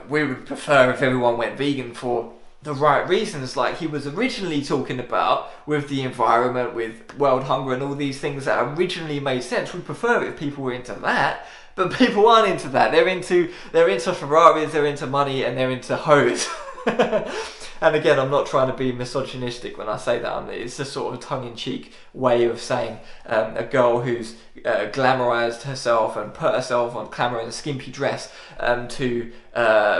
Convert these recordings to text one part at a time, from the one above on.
We would prefer if everyone went vegan for the right reasons, like he was originally talking about, with the environment, with world hunger and all these things that originally made sense. We prefer it if people were into that, but people aren't into that. They're into Ferraris, they're into money, and they're into hoes. And again, I'm not trying to be misogynistic when I say that. It's a sort of tongue-in-cheek way of saying a girl who's glamorized herself and put herself on camera in a skimpy dress to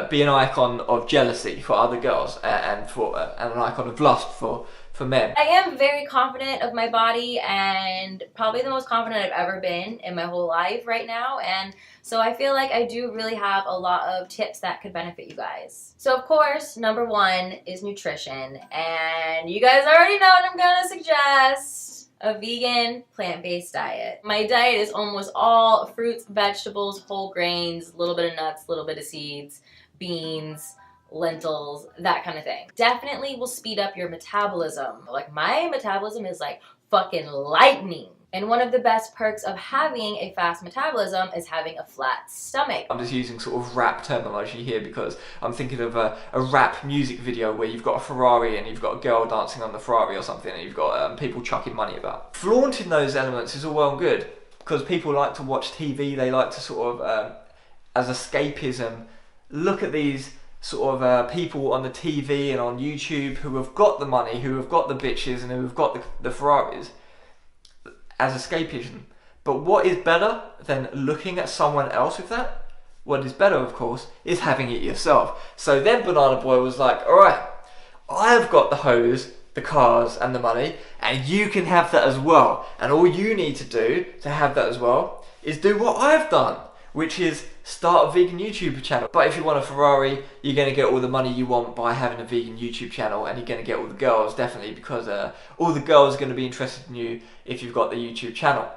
be an icon of jealousy for other girls and an icon of lust for men. I am very confident of my body, and probably the most confident I've ever been in my whole life right now, and so I feel like I do really have a lot of tips that could benefit you guys. So of course, number one is nutrition, and you guys already know what I'm gonna suggest: a vegan, plant-based diet. My diet is almost all fruits, vegetables, whole grains, a little bit of nuts, a little bit of seeds, beans, lentils, that kind of thing. Definitely will speed up your metabolism. Like, my metabolism is like fucking lightning. And one of the best perks of having a fast metabolism is having a flat stomach. I'm just using sort of rap terminology here because I'm thinking of a rap music video where you've got a Ferrari and you've got a girl dancing on the Ferrari or something, and you've got people chucking money about. Flaunting those elements is all well and good because people like to watch TV. They like to sort of, as escapism, look at these sort of people on the TV and on YouTube who have got the money, who have got the bitches, and who have got the Ferraris as escapism. But what is better than looking at someone else with that? What is better, of course, is having it yourself. So then Banana Boy was like, alright, I've got the hose, the cars, and the money, and you can have that as well. And all you need to do to have that as well is do what I've done, which is start a vegan YouTube channel. But if you want a Ferrari, you're going to get all the money you want by having a vegan YouTube channel, and you're going to get all the girls, definitely, because all the girls are going to be interested in you if you've got the YouTube channel.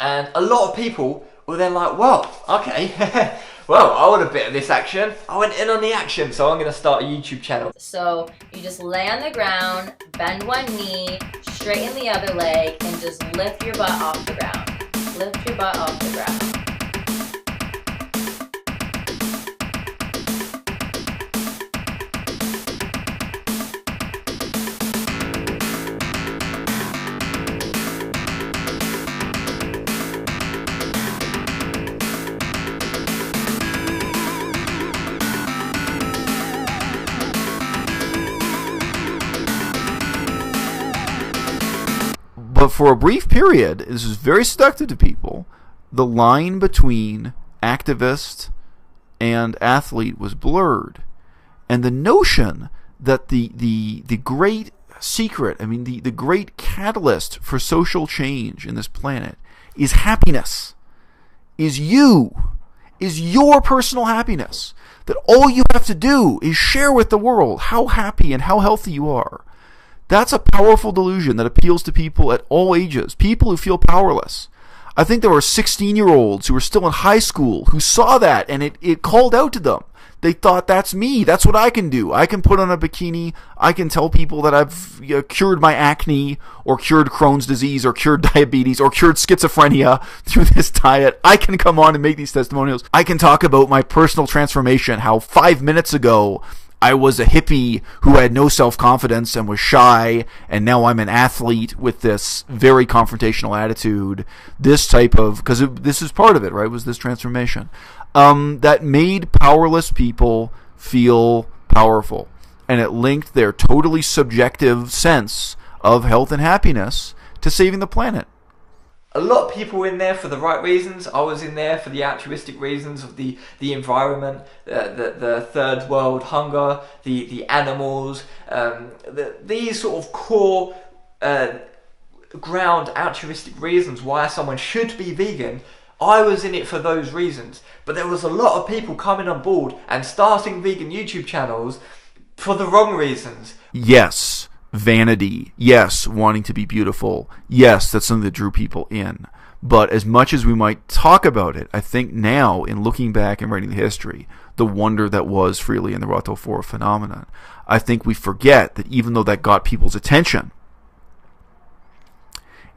And a lot of people were then like, well, okay, well, I want a bit of this action. I went in on the action, so I'm going to start a YouTube channel. So you just lay on the ground, bend one knee, straighten the other leg, and just lift your butt off the ground. Lift your butt off the ground. But for a brief period, this is very seductive to people, the line between activist and athlete was blurred. And the notion that the great secret, the great catalyst for social change in this planet is happiness, is your personal happiness. That all you have to do is share with the world how happy and how healthy you are. That's a powerful delusion that appeals to people at all ages, people who feel powerless. I think there were 16-year-olds who were still in high school who saw that, and it called out to them. They thought, that's me, that's what I can do. I can put on a bikini, I can tell people that I've cured my acne, or cured Crohn's disease, or cured diabetes, or cured schizophrenia through this diet. I can come on and make these testimonials. I can talk about my personal transformation, how 5 minutes ago I was a hippie who had no self-confidence and was shy, and now I'm an athlete with this very confrontational attitude. This type of, because this is part of it, right, was this transformation, that made powerless people feel powerful. And it linked their totally subjective sense of health and happiness to saving the planet. A lot of people were in there for the right reasons. I was in there for the altruistic reasons of the environment, the third world hunger, the animals, these sort of core ground altruistic reasons why someone should be vegan. I was in it for those reasons. But there was a lot of people coming on board and starting vegan YouTube channels for the wrong reasons. Yes. Vanity, yes, wanting to be beautiful, yes, that's something that drew people in. But as much as we might talk about it, I think now, in looking back and writing the history, the wonder that was Freely and the Roto 4 phenomenon, I think we forget that even though that got people's attention,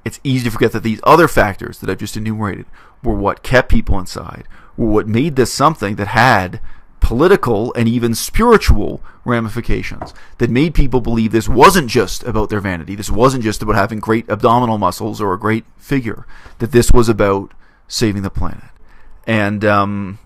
it's easy to forget that these other factors that I've just enumerated were what kept people inside, were what made this something that had political and even spiritual ramifications, that made people believe this wasn't just about their vanity, this wasn't just about having great abdominal muscles or a great figure, that this was about saving the planet. And on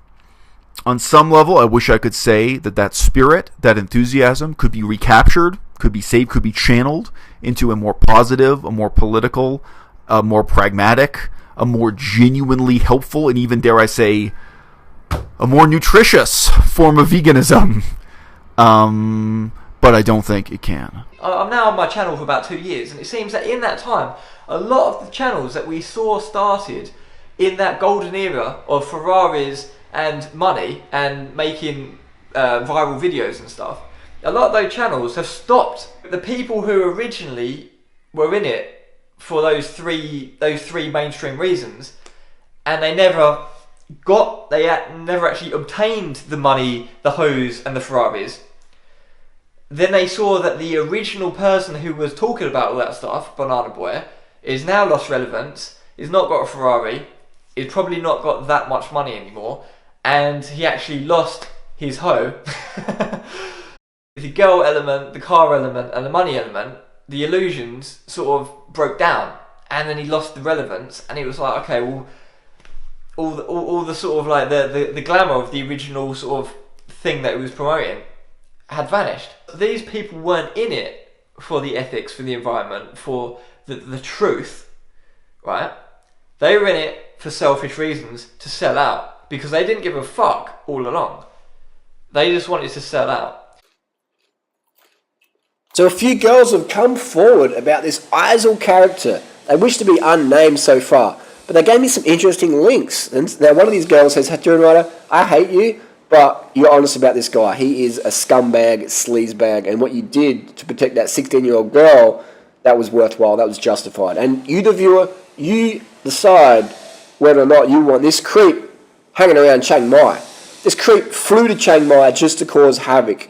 some level, I wish I could say that spirit, that enthusiasm could be recaptured, could be saved, could be channeled into a more positive, a more political, a more pragmatic, a more genuinely helpful, and even, dare I say, a more nutritious form of veganism. But I don't think it can. I'm now on my channel for about 2 years, and it seems that in that time, a lot of the channels that we saw started in that golden era of Ferraris and money and making viral videos and stuff, a lot of those channels have stopped. The people who originally were in it for those three mainstream reasons, and they never actually obtained the money, the hoes and the Ferraris. Then they saw that the original person who was talking about all that stuff, Banana Boy, is now lost relevance, is not got a Ferrari, is probably not got that much money anymore, and he actually lost his hoe. The girl element, the car element and the money element, the illusions sort of broke down, and then he lost the relevance, and it was like, okay, well, all the sort of like the glamour of the original sort of thing that he was promoting had vanished. These people weren't in it for the ethics, for the environment, for the truth, right? They were in it for selfish reasons, to sell out, because they didn't give a fuck all along. They just wanted to sell out. So a few girls have come forward about this Isel character. They wish to be unnamed so far, but they gave me some interesting links. And now one of these girls says, Durianrider, I hate you, but you're honest about this guy. He is a scumbag, sleazebag, and what you did to protect that 16-year-old girl, that was worthwhile, that was justified. And you, the viewer, you decide whether or not you want this creep hanging around Chiang Mai. This creep flew to Chiang Mai just to cause havoc.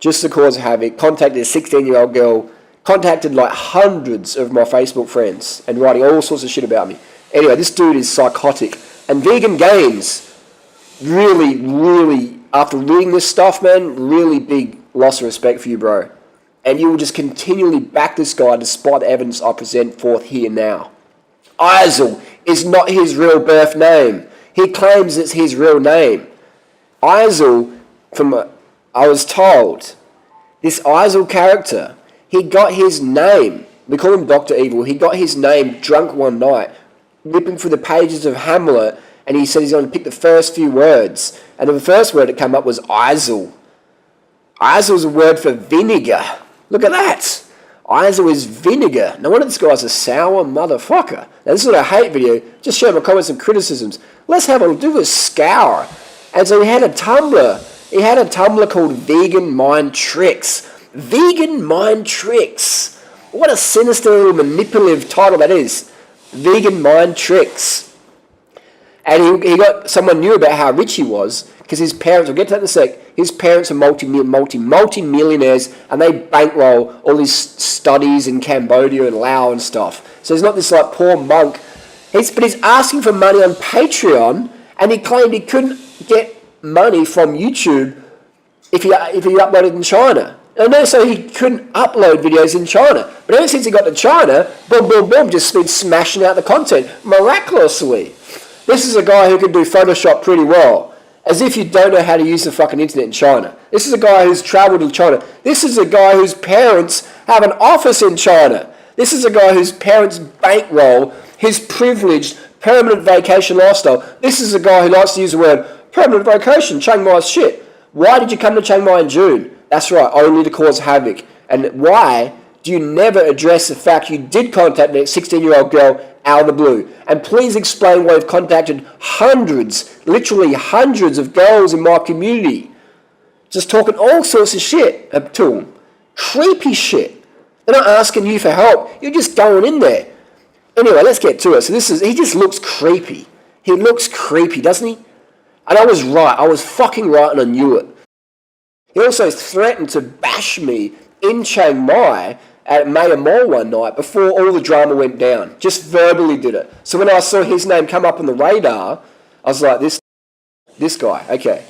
Contacted a 16-year-old girl, contacted like hundreds of my Facebook friends, and writing all sorts of shit about me. Anyway, this dude is psychotic. And Vegan Games, really, after reading this stuff, man, really big loss of respect for you, bro. And you will just continually back this guy despite the evidence I present forth here now. Isel is not his real birth name. He claims it's his real name. Isel, I was told, this Isel character, he got his name, we call him Dr. Evil, he got his name drunk one night, ripping through the pages of Hamlet, and he said he's going to pick the first few words. And the first word that came up was Isel. Isel is a word for vinegar. Look at that. Isel is vinegar. No wonder this guy's a sour motherfucker. Now this is not a hate video, just show my comments and criticisms. Let's have a do a scour. And so he had a Tumblr called Vegan Mind Tricks. Vegan Mind Tricks. What a sinister little manipulative title that is. Vegan Mind Tricks. And he got someone knew about how rich he was, because his parents, we'll get to that in a sec, his parents are multi-millionaires, and they bankroll all his studies in Cambodia and Laos and stuff. So he's not this like poor monk. But he's asking for money on Patreon, and he claimed he couldn't get money from YouTube if he uploaded in China. No, so he couldn't upload videos in China. But ever since he got to China, boom, just been smashing out the content miraculously. This is a guy who can do Photoshop pretty well. As if you don't know how to use the fucking internet in China. This is a guy who's traveled to China. This is a guy whose parents have an office in China. This is a guy whose parents bankroll his privileged permanent vacation lifestyle. This is a guy who likes to use the word permanent vacation. Chiang Mai's shit. Why did you come to Chiang Mai in June? That's right, only to cause havoc. And why do you never address the fact you did contact that 16-year-old girl out of the blue? And please explain why you've contacted literally hundreds of girls in my community. Just talking all sorts of shit to them. Creepy shit. They're not asking you for help. You're just going in there. Anyway, let's get to it. So he just looks creepy. He looks creepy, doesn't he? And I was right. I was fucking right, and I knew it. He also threatened to bash me in Chiang Mai at Mayor Mall one night before all the drama went down. Just verbally did it. So when I saw his name come up on the radar, I was like, this guy, okay.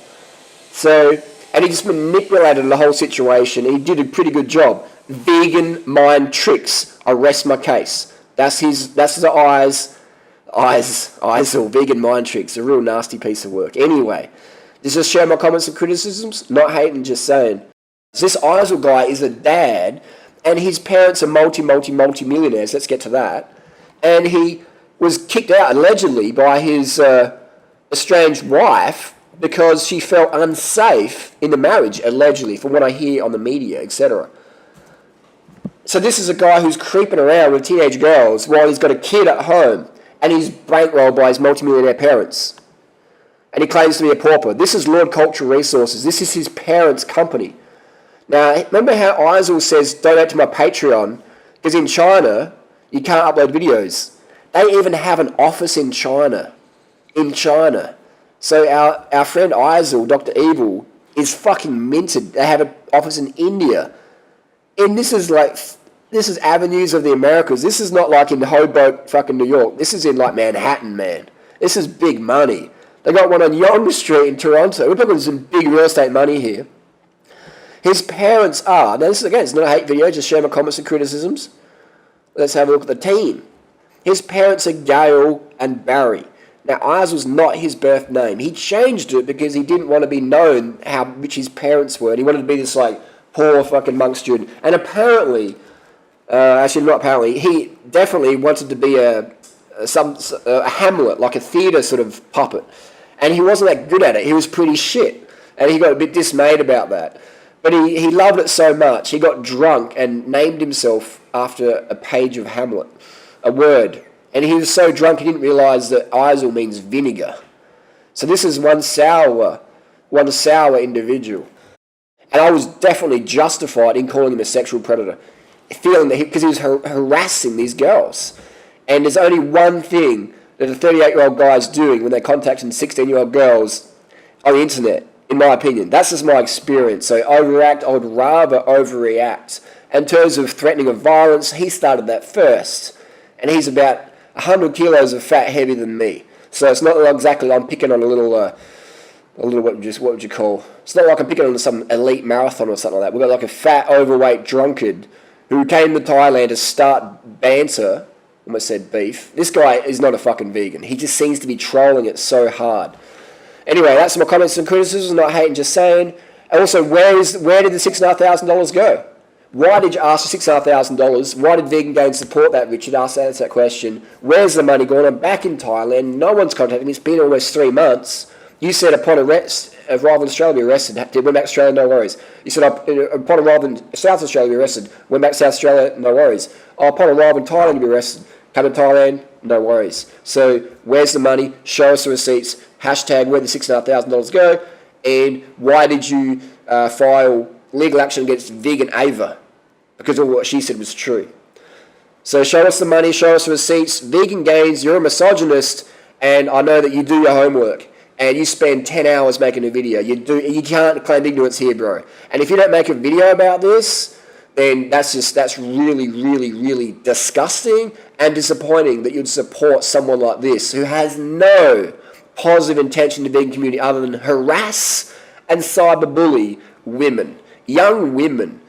So, and he just manipulated the whole situation. He did a pretty good job. Vegan mind tricks. I rest my case. That's the eyes or vegan mind tricks. A real nasty piece of work. Anyway, just share my comments and criticisms. Not hating, just saying. This Eisel guy is a dad, and his parents are multi-millionaires. Let's get to that. And he was kicked out, allegedly, by his estranged wife because she felt unsafe in the marriage, allegedly, from what I hear on the media, etc. So this is a guy who's creeping around with teenage girls while he's got a kid at home, and he's bankrolled by his multimillionaire parents. And he claims to be a pauper. This is Lord Cultural Resources. This is his parents' company. Now, remember how Eisel says, donate to my Patreon? Because in China, you can't upload videos. They even have an office in China. In China. So our friend Eisel, Dr. Evil, is fucking minted. They have an office in India. And this is avenues of the Americas. This is not like in Hoboken, fucking New York. This is in like Manhattan, man. This is big money. They got one on Yonge Street in Toronto. We're talking some big real estate money here. His parents are, now this is again, it's not a hate video, just share my comments and criticisms. Let's have a look at the team. His parents are Gail and Barry. Now, Eisel's not his birth name. He changed it because he didn't want to be known how rich his parents were. And he wanted to be this, like, poor fucking monk student. And apparently, actually not apparently, he definitely wanted to be a Hamlet, like a theatre sort of puppet. And he wasn't that good at it. He was pretty shit. And he got a bit dismayed about that. But he loved it so much, he got drunk and named himself after a page of Hamlet, a word. And he was so drunk he didn't realise that Eisel means vinegar. So this is one sour individual. And I was definitely justified in calling him a sexual predator, feeling that because he was harassing these girls. And there's only one thing that a 38-year-old guy is doing when they're contacting 16-year-old girls on the internet, in my opinion. That's just my experience. So overact, I would rather overreact. In terms of threatening of violence, he started that first. And he's about 100 kilos of fat heavier than me. So it's not exactly I'm picking on a little what would you call? It's not like I'm picking on some elite marathon or something like that. We've got like a fat, overweight drunkard who came to Thailand to start banter. Almost said beef. This guy is not a fucking vegan. He just seems to be trolling it so hard. Anyway, that's my comments and criticisms. Not hating, just saying. And also, where did the $6,500 go? Why did you ask for $6,500? Why did Vegan Gains support that, Richard? Answer that question. Where's the money gone? I'm back in Thailand. No one's contacted me. It's been almost 3 months. You said upon arrest, arrival in Australia, be arrested. Went back to Australia, no worries. You said upon arrival in South Australia, be arrested. Went back to South Australia, no worries. Upon arrival in Thailand, be arrested. Come to Thailand, no worries. So where's the money? Show us the receipts. Hashtag where the $6,500 go. And why did you file legal action against Vegan Ava? Because all what she said was true. So show us the money, show us the receipts. Vegan Gains, you're a misogynist, and I know that you do your homework. And you spend 10 hours making a video. You can't claim ignorance here, bro. And if you don't make a video about this, then that's really, really, really disgusting and disappointing that you'd support someone like this who has no positive intention to the vegan community other than harass and cyberbully women, young women.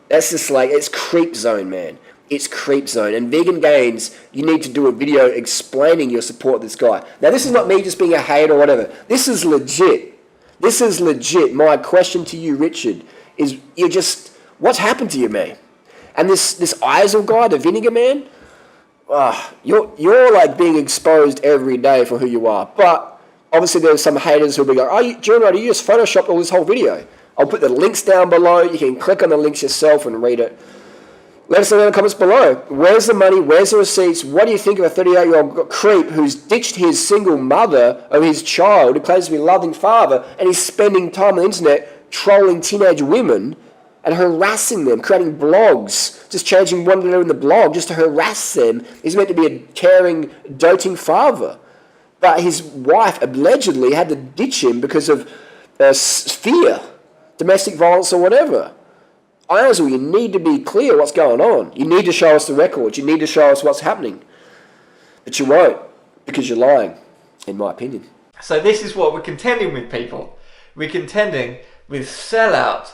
That's just like, it's creep zone, man. It's creep zone. And Vegan Gains, you need to do a video explaining your support of this guy. Now, this is not me just being a hater or whatever. This is legit. This is legit. My question to you, Richard, is what's happened to you, man? And this Eisel guy, the vinegar man, you're like being exposed every day for who you are. But obviously there's some haters who'll be like, Durianrider, you just photoshopped all this whole video. I'll put the links down below. You can click on the links yourself and read it. Let us know in the comments below. Where's the money? Where's the receipts? What do you think of a 38-year-old creep who's ditched his single mother of his child, who claims to be a loving father, and he's spending time on the internet trolling teenage women and harassing them, creating blogs, just changing one letter in the blog just to harass them? He's meant to be a caring, doting father. But his wife allegedly had to ditch him because of fear, domestic violence or whatever. Isel, you need to be clear what's going on. You need to show us the records. You need to show us what's happening. But you won't, because you're lying, in my opinion. So this is what we're contending with, people. We're contending with sellout,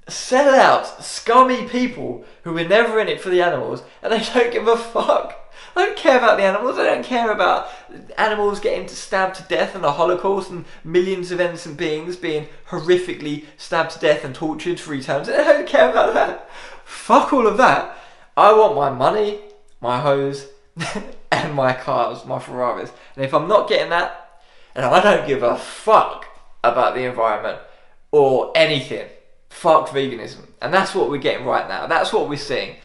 scummy people who are never in it for the animals, and they don't give a fuck. They don't care about the animals. They don't care about animals getting stabbed to death in the Holocaust and millions of innocent beings being horrifically stabbed to death and tortured 3 times. They don't care about that. Fuck all of that. I want my money, my hose, and my cars, my Ferraris. And if I'm not getting that, and I don't give a fuck about the environment or anything, fuck veganism. And that's what we're getting right now. That's what we're seeing.